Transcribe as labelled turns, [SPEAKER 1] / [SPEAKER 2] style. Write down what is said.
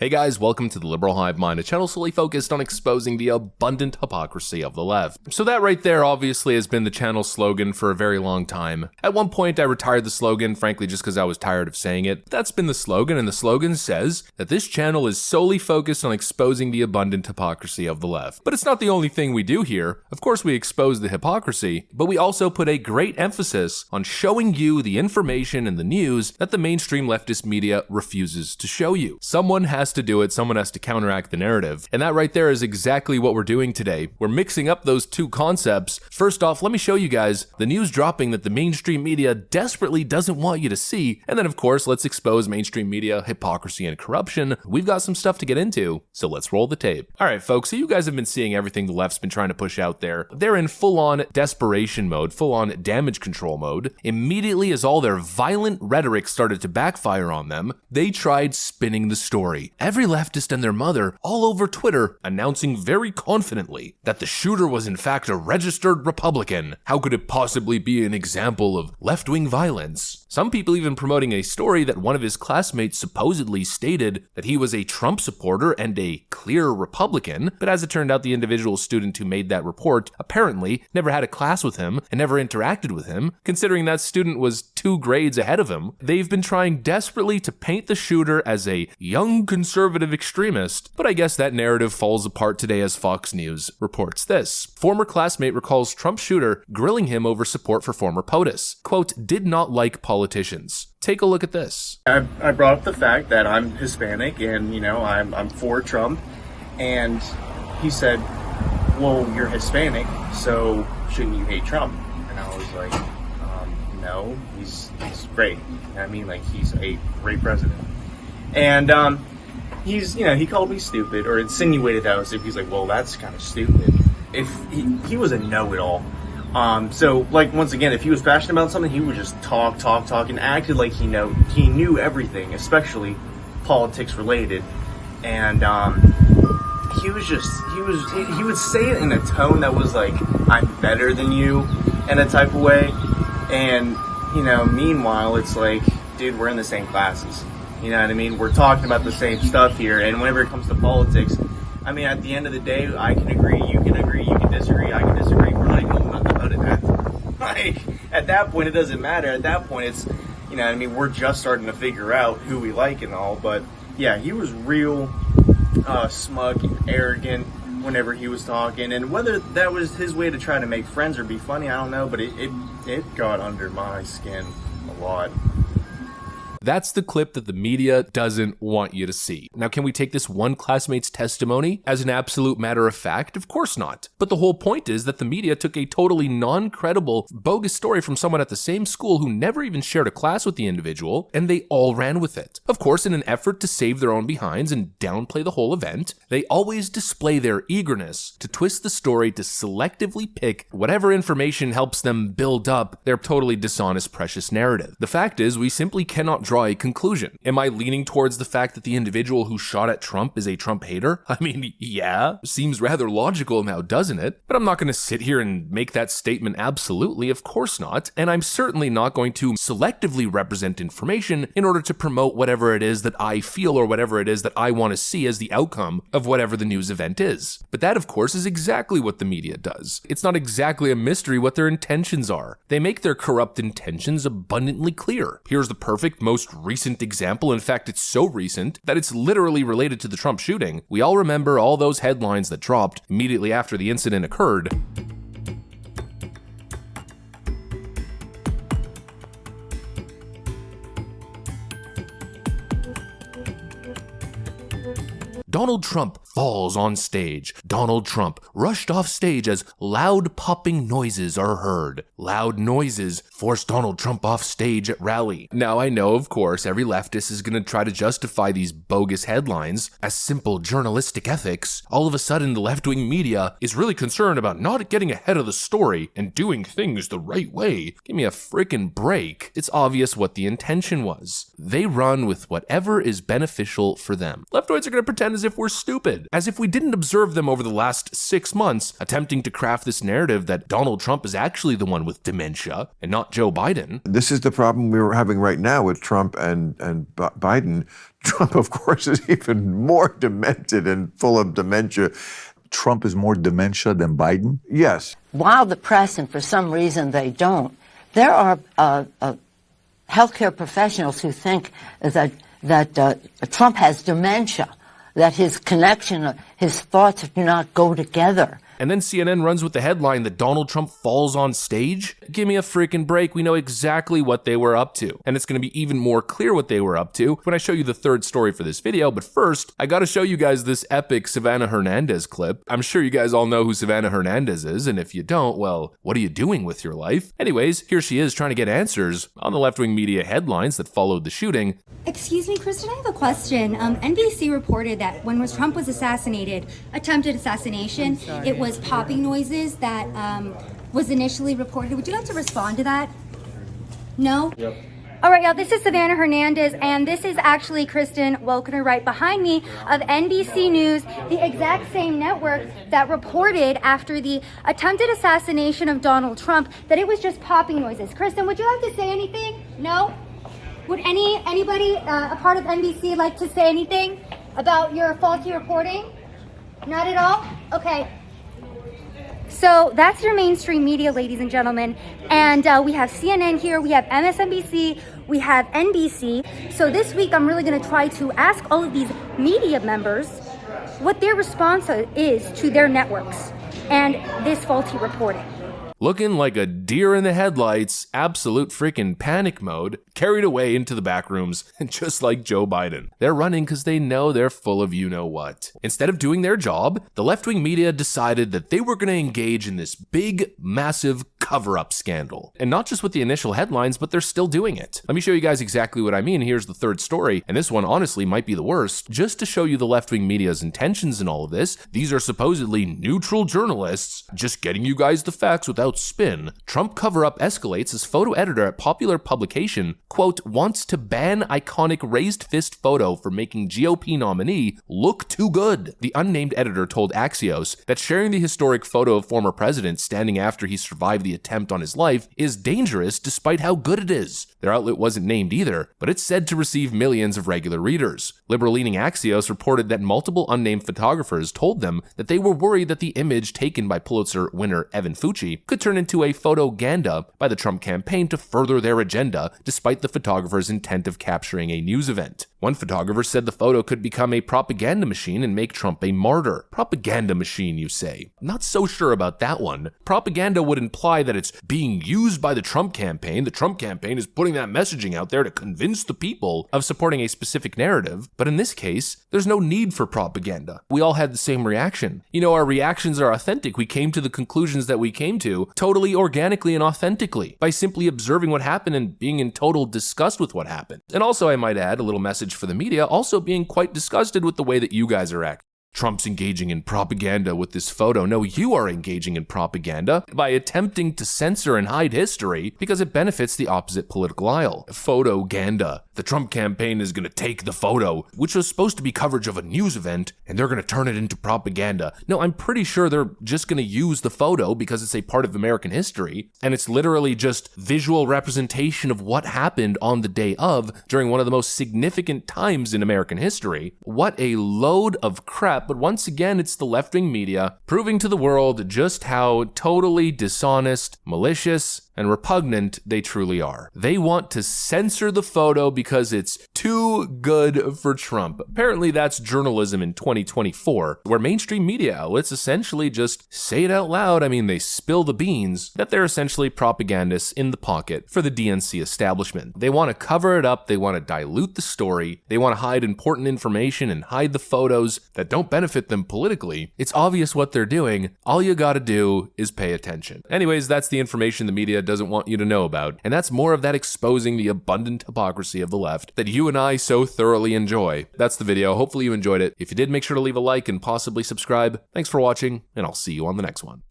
[SPEAKER 1] Hey guys, welcome to the Liberal Hive Mind, a channel solely focused on exposing the abundant hypocrisy of the left. So that right there obviously has been the channel's slogan for a very long time. At one point I retired the slogan, frankly just because I was tired of saying it. That's been the slogan, and the slogan says that this channel is solely focused on exposing the abundant hypocrisy of the left. But it's not the only thing we do here. Of course we expose the hypocrisy, but we also put a great emphasis on showing you the information and the news that the mainstream leftist media refuses to show you. Someone has to do it, someone has to counteract the narrative. And that right there is exactly what we're doing today. We're mixing up those two concepts. First off, let me show you guys the news dropping that the mainstream media desperately doesn't want you to see. And then of course, let's expose mainstream media hypocrisy and corruption. We've got some stuff to get into, so let's roll the tape. All right, folks, so you guys have been seeing everything the left's been trying to push out there. They're in full-on desperation mode, full-on damage control mode. Immediately as all their violent rhetoric started to backfire on them, they tried spinning the story. Every leftist and their mother all over Twitter announcing very confidently that the shooter was in fact a registered Republican. How could it possibly be an example of left-wing violence? Some people even promoting a story that one of his classmates supposedly stated that he was a Trump supporter and a clear Republican, but as it turned out, the individual student who made that report apparently never had a class with him and never interacted with him, considering that student was 2 grades ahead of him. They've been trying desperately to paint the shooter as a young conservative extremist, but I guess that narrative falls apart today as Fox News reports this. Former classmate recalls Trump shooter grilling him over support for former POTUS. Quote, did not like politicians. Take a look at this.
[SPEAKER 2] I brought up the fact that I'm Hispanic and, I'm for Trump. And he said, well, you're Hispanic, so shouldn't you hate Trump? And I was like, no, he's great. He's a great president. And he called me stupid, or insinuated that I was stupid. He's like, well, that's kind of stupid. If he was a know-it-all. So once again, if he was passionate about something, he would just talk, and acted like he knew everything, especially politics related. And he would say it in a tone that was like, I'm better than you, in a type of way. And meanwhile, it's like, dude, we're in the same classes. You know what I mean? We're talking about the same stuff here, and whenever it comes to politics, at the end of the day, I can agree, you can disagree, I can disagree. We're not even know nothing about it. At that point, it doesn't matter. At that point, it's, we're just starting to figure out who we like and all. But yeah, he was real smug and arrogant whenever he was talking, and whether that was his way to try to make friends or be funny, I don't know, but it got under my skin a lot.
[SPEAKER 1] That's the clip that the media doesn't want you to see. Now, can we take this one classmate's testimony as an absolute matter of fact? Of course not. But the whole point is that the media took a totally non-credible, bogus story from someone at the same school who never even shared a class with the individual, and they all ran with it. Of course, in an effort to save their own behinds and downplay the whole event, they always display their eagerness to twist the story to selectively pick whatever information helps them build up their totally dishonest, precious narrative. The fact is, we simply cannot draw a conclusion. Am I leaning towards the fact that the individual who shot at Trump is a Trump hater? Yeah, seems rather logical now, doesn't it? But I'm not going to sit here and make that statement absolutely, of course not, and I'm certainly not going to selectively represent information in order to promote whatever it is that I feel or whatever it is that I want to see as the outcome of whatever the news event is. But that, of course, is exactly what the media does. It's not exactly a mystery what their intentions are. They make their corrupt intentions abundantly clear. Here's the perfect, most recent example. In fact, it's so recent that it's literally related to the Trump shooting. We all remember all those headlines that dropped immediately after the incident occurred. Donald Trump falls on stage. Donald Trump rushed off stage as loud popping noises are heard. Loud noises force Donald Trump off stage at rally. Now I know, of course, every leftist is going to try to justify these bogus headlines as simple journalistic ethics. All of a sudden, the left-wing media is really concerned about not getting ahead of the story and doing things the right way. Give me a freaking break. It's obvious what the intention was. They run with whatever is beneficial for them. Leftoids are going to pretend as if we're stupid. reported, as if we didn't observe them over the last 6 months attempting to craft this narrative that Donald Trump is actually the one with dementia and not Joe Biden.
[SPEAKER 3] This is the problem we're having right now with Trump and Biden. Trump, of course, is even more demented and full of dementia.
[SPEAKER 4] Trump is more dementia than Biden?
[SPEAKER 3] Yes.
[SPEAKER 5] While the press, and for some reason they don't, there are healthcare professionals who think that Trump has dementia, that his thoughts do not go together.
[SPEAKER 1] And then CNN runs with the headline that Donald Trump falls on stage? Give me a freaking break. We know exactly what they were up to. And it's going to be even more clear what they were up to when I show you the third story for this video. But first, I got to show you guys this epic Savannah Hernandez clip. I'm sure you guys all know who Savannah Hernandez is. And if you don't, well, what are you doing with your life? Anyways, here she is trying to get answers on the left-wing media headlines that followed the shooting.
[SPEAKER 6] Excuse me, Kristen, I have a question. NBC reported that when Trump was assassinated, attempted assassination, it was popping noises that was initially reported. Would you like to respond to that? No? Yep. All right, y'all, this is Savannah Hernandez, and this is actually Kristen Welkener right behind me of NBC News, the exact same network that reported after the attempted assassination of Donald Trump that it was just popping noises. Kristen, would you like to say anything? No? Would anybody, a part of NBC, like to say anything about your faulty reporting? Not at all? Okay. So that's your mainstream media, ladies and gentlemen. And we have CNN here, we have MSNBC, we have NBC. So this week, I'm really going to try to ask all of these media members what their response is to their networks and this faulty reporting.
[SPEAKER 1] Looking like a deer in the headlights, absolute freaking panic mode, carried away into the back rooms, just like Joe Biden. They're running because they know they're full of you-know-what. Instead of doing their job, the left-wing media decided that they were going to engage in this big, massive cover-up scandal. And not just with the initial headlines, but they're still doing it. Let me show you guys exactly what I mean. Here's the third story, and this one honestly might be the worst. Just to show you the left-wing media's intentions in all of this, these are supposedly neutral journalists just getting you guys the facts without spin. Trump cover-up escalates as photo editor at popular publication, quote, wants to ban iconic raised fist photo for making GOP nominee look too good. The unnamed editor told Axios that sharing the historic photo of former president standing after he survived the attempt on his life is dangerous despite how good it is. Their outlet wasn't named either, but it's said to receive millions of regular readers. Liberal-leaning Axios reported that multiple unnamed photographers told them that they were worried that the image taken by Pulitzer winner Evan Fucci could turn into a photoganda by the Trump campaign to further their agenda, despite the photographer's intent of capturing a news event. One photographer said the photo could become a propaganda machine and make Trump a martyr. Propaganda machine, you say? Not so sure about that one. Propaganda would imply that it's being used by the Trump campaign. The Trump campaign is putting that messaging out there to convince the people of supporting a specific narrative. But in this case, there's no need for propaganda. We all had the same reaction. You know, our reactions are authentic. We came to the conclusions that we came to totally organically and authentically by simply observing what happened and being in total disgust with what happened. And also, I might add, a little message for the media, also being quite disgusted with the way that you guys are acting. Trump's engaging in propaganda with this photo. No, you are engaging in propaganda by attempting to censor and hide history because it benefits the opposite political aisle. Photoganda. The Trump campaign is going to take the photo, which was supposed to be coverage of a news event, and they're going to turn it into propaganda. No, I'm pretty sure they're just going to use the photo because it's a part of American history, and it's literally just visual representation of what happened on the day of during one of the most significant times in American history. What a load of crap. But once again, it's the left-wing media proving to the world just how totally dishonest, malicious, and repugnant they truly are. They want to censor the photo because it's too good for Trump. Apparently that's journalism in 2024, where mainstream media outlets essentially just say it out loud. I mean, they spill the beans that they're essentially propagandists in the pocket for the DNC establishment. They want to cover it up. They want to dilute the story. They want to hide important information and hide the photos that don't benefit them politically. It's obvious what they're doing. All you gotta do is pay attention. Anyways, that's the information the media doesn't want you to know about, and that's more of that exposing the abundant hypocrisy of the left that you and I so thoroughly enjoy. That's the video. Hopefully you enjoyed it. If you did, make sure to leave a like and possibly subscribe. Thanks for watching, and I'll see you on the next one.